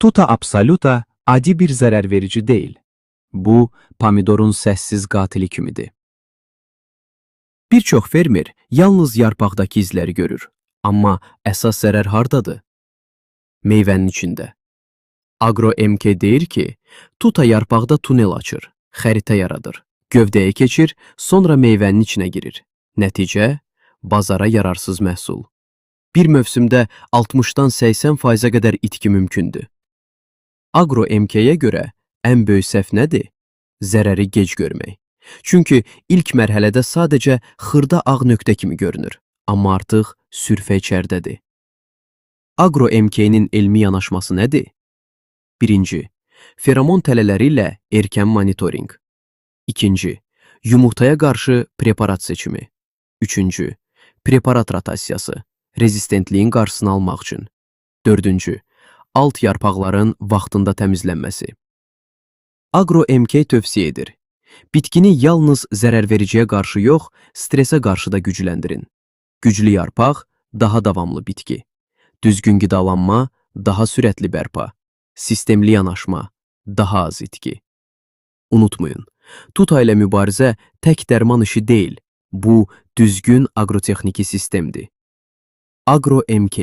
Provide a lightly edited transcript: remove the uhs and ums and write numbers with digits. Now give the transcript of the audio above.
Tuta absoluta adi bir zərər verici deyil. Bu, pomidorun səssiz qatili kimidir. Bir çox fermer yalnız yarpaqdakı izləri görür. Amma əsas zərər hardadır? Meyvənin içində. AgroMK deyir ki, tuta yarpaqda tunel açır, xəritə yaradır, gövdəyə keçir, sonra meyvənin içinə girir. Nəticə, bazara yararsız məhsul. Bir mövsümdə 60-dan 80%-ə qədər itki mümkündür. AgroMK-yə görə ən böyük səhv nədir? Zərəri gec görmək. Çünki ilk mərhələdə sadəcə xırda ağ nöqtə kimi görünür, amma artıq sürfə içərdədir. AgroMK-nin elmi yanaşması nədir? 1. Feromon tələləri ilə erkən monitorinq. 2. Yumurtaya qarşı preparat seçimi. 3. Preparat rotasiyası, rezistentliyin qarşısını almaq üçün. 4. Alt yarpaqların vaxtında təmizlənməsi. AgroMK tövsiyə edir. Bitkini yalnız zərərvericiyə qarşı yox, stresə qarşı da gücləndirin. Güclü yarpaq, daha davamlı bitki. Düzgün qidalanma, daha sürətli bərpa. Sistemli yanaşma, daha az itki. Unutmayın, tuta ilə mübarizə tək dərman işi deyil, bu düzgün agrotexniki sistemdir. AgroMK